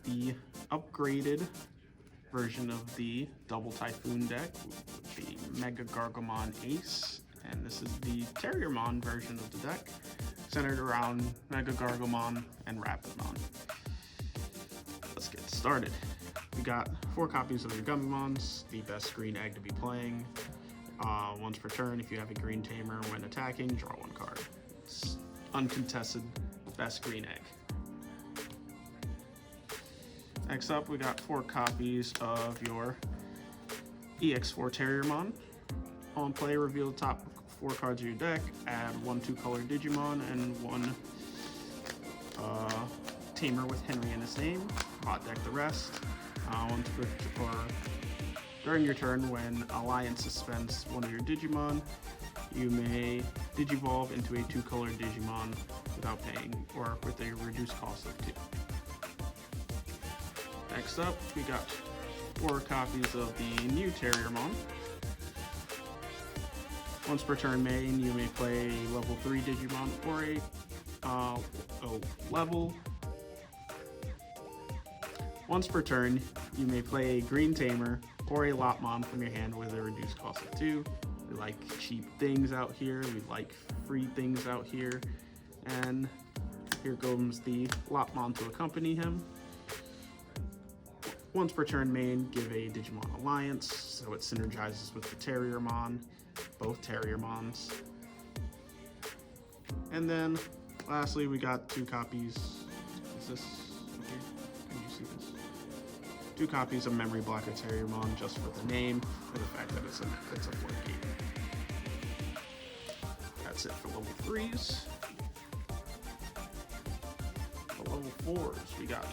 the upgraded version of the double Typhoon deck with the Megagargomon Ace, and this is the Terriermon version of the deck, centered around Megagargomon and Rapidmon. Let's get started. We got 4 copies of your Gummimons, the best green egg to be playing. Once per turn, if you have a green Tamer when attacking, draw 1 card. It's uncontested, best green egg. Next up, we got 4 copies of your EX4 Terriermon. On play, reveal the top 4 cards of your deck, add 1 2-color Digimon and 1 Tamer with Henry in his name. Hot deck the rest. During your turn, when Alliance suspends one of your Digimon, you may Digivolve into a 2-color Digimon without paying, or with a reduced cost of 2. Next up, we got 4 copies of the new Terriermon. Once per turn main, you may play a level 3 Digimon or Once per turn, you may play a green Tamer or a Lopmon from your hand with a reduced cost of 2. We like cheap things out here, we like free things out here, and here comes the Lopmon to accompany him. Once per turn main, give a Digimon Alliance, so it synergizes with the Terriermon, both Terriermons. And then, lastly, we got 2 copies, is this, okay, can you see this? 2 copies of Memory Blocker Terriermon, just for the name, for the fact that it's a floodgate. That's it for level 3s. For level 4s, we got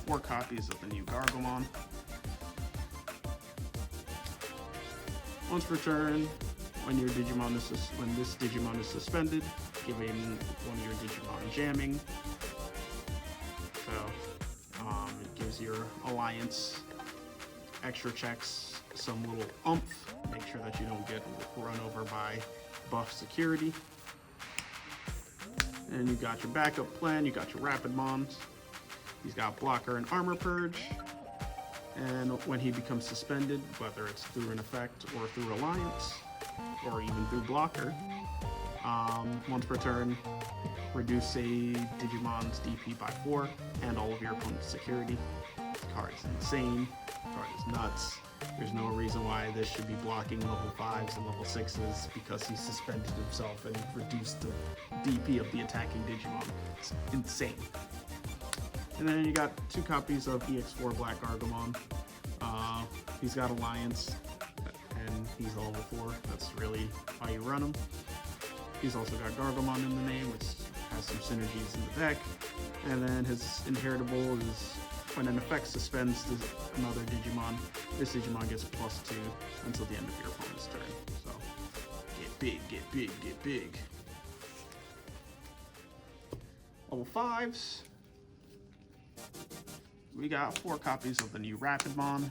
4 copies of the new Gargomon. Once per turn, when this Digimon is suspended, give one of your Digimon jamming. So it gives your Alliance extra checks some little oomph. Make sure that you don't get run over by buff security. And you got your backup plan. You got your Rapidmons. He's got Blocker and Armor Purge, and when he becomes suspended, whether it's through an effect or through Alliance, or even through Blocker, once per turn, reduce a Digimon's DP by 4 and all of your opponent's security. This card is insane. This card is nuts. There's no reason why this should be blocking level 5s and level 6s because he suspended himself and reduced the DP of the attacking Digimon. It's insane. And then you got 2 copies of EX4 Black Gargomon. He's got Alliance, and he's a level 4. That's really how you run him. He's also got Gargomon in the name, which has some synergies in the deck. And then his inheritable is when an effect suspends another Digimon, this Digimon gets +2 until the end of your opponent's turn. So, get big, get big, get big. Level 5s. We got 4 copies of the new Rapidmon.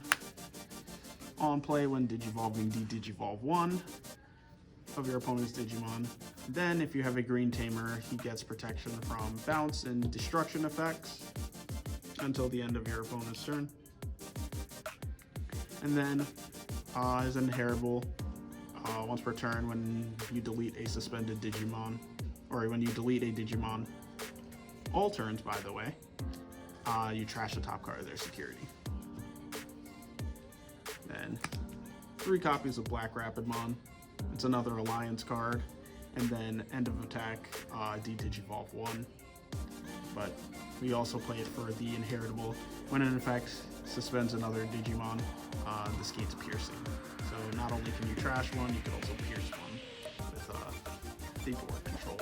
On play, when Digivolving, Digivolve 1 of your opponent's Digimon. Then, if you have a green Tamer, he gets protection from bounce and destruction effects until the end of your opponent's turn. And then, his inheritable, once per turn, when you delete a suspended Digimon, or when you delete a Digimon, all turns, by the way, you trash the top card of their security. Then 3 copies of Black Rapidmon. It's another Alliance card. And then end of attack, Digivolve 1. But we also play it for the inheritable. When an effect suspends another Digimon, this gains piercing. So not only can you trash one, you can also pierce one with the board control.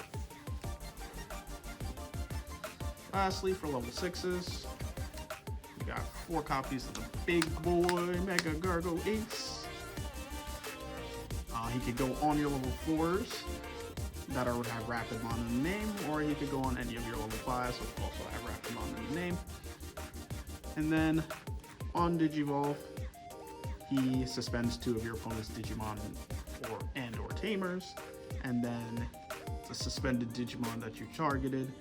Lastly, for level 6s, we got 4 copies of the big boy Megagargo Ace. He could go on your level 4s that would have Rapidmon in the name, or he could go on any of your level 5s, which also have Rapidmon in the name. And then on Digivolve, he suspends 2 of your opponent's Digimon or Tamers, and then the suspended Digimon that you targeted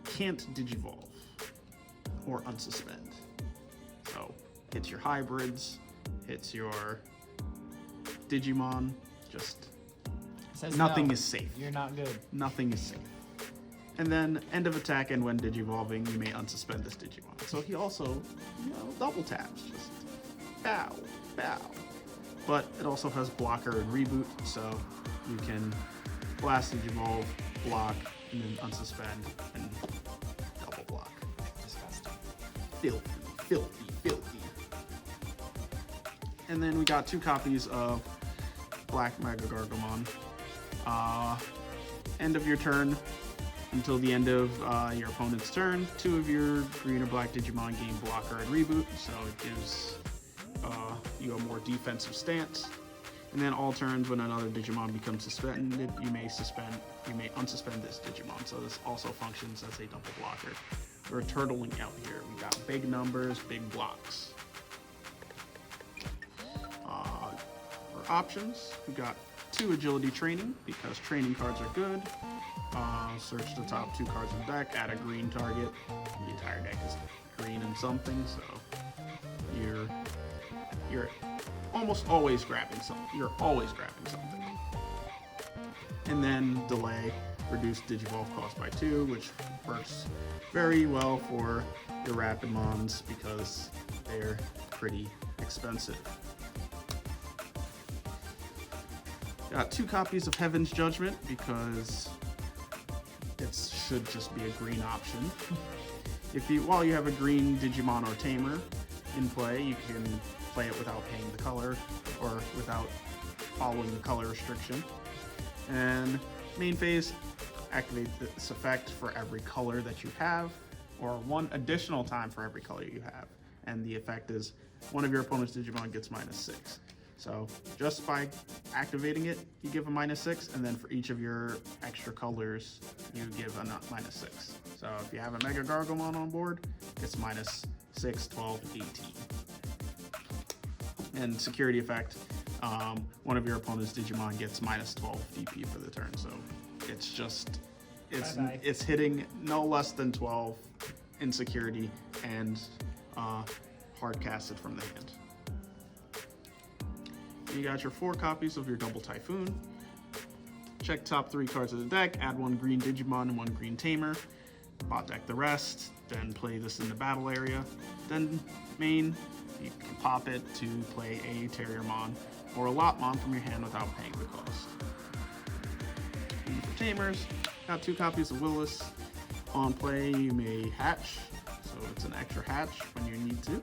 can't Digivolve. or unsuspend. So hits your hybrids, hits your Digimon, just nothing is safe. You're not good. Nothing is safe. And then end of attack, and when Digivolving, you may unsuspend this Digimon. So he also, double taps, just bow, bow. But it also has blocker and reboot, so you can blast Digivolve, block, and then unsuspend and double block. Disgusting. Filthy, filthy, filthy. And then we got 2 copies of Black Megagargomon. End of your turn until the end of your opponent's turn. 2 of your green or black Digimon gain blocker and reboot, so it gives you a more defensive stance. And then all turns when another Digimon becomes suspended, you may unsuspend this Digimon. So this also functions as a double blocker. We're turtling out here. We got big numbers, big blocks. For options, we got 2 agility training because training cards are good. Search the top 2 cards in the deck, add a green target. The entire deck is green and something, so you're almost always grabbing something. You're always grabbing something. And then delay, reduce Digivolve cost by 2, which works very well for your Rapidmons because they're pretty expensive. Got 2 copies of Heaven's Judgment because it should just be a green option. While you have a green Digimon or Tamer in play, you can play it without paying the color or without following the color restriction. And main phase, activate this effect for every color that you have, or 1 additional time for every color you have. And the effect is one of your opponent's Digimon gets -6. So just by activating it, you give a -6, and then for each of your extra colors, you give a -6. So if you have a Megagargomon on board, it's -6, 12, 18. And security effect, one of your opponent's Digimon gets -12 DP for the turn. So it's just, it's hitting no less than 12 in security and hard casted from the hand. You got your 4 copies of your double Typhoon. Check top 3 cards of the deck, add 1 green Digimon and 1 green Tamer. Bot deck the rest, then play this in the battle area. Then main, you can pop it to play a Terriermon or a Lotmon from your hand without paying the cost. And for Tamers, got 2 copies of Willis. On play, you may hatch, so it's an extra hatch when you need to.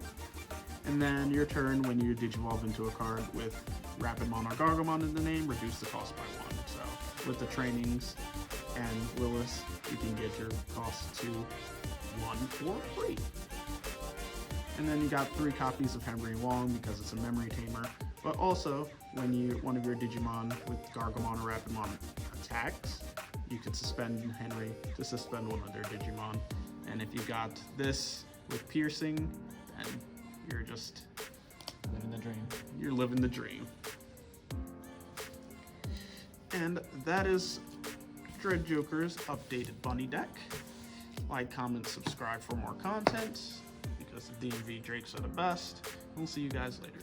And then your turn, when you Digivolve into a card with Rapidmon or Gargomon in the name, reduce the cost by 1. So with the trainings and Willis, you can get your cost to 1 for free. And then you got 3 copies of Henry Wong because it's a memory tamer. But also, when one of your Digimon with Gargomon or Rapidmon attacks, you can suspend Henry to suspend one of their Digimon. And if you got this with piercing, then you're just living the dream. You're living the dream. And that is Dread Joker's updated bunny deck. Like, comment, subscribe for more content because the Dmvdrakes are the best. We'll see you guys later.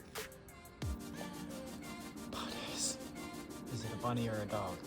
Bunnies. Is it a bunny or a dog?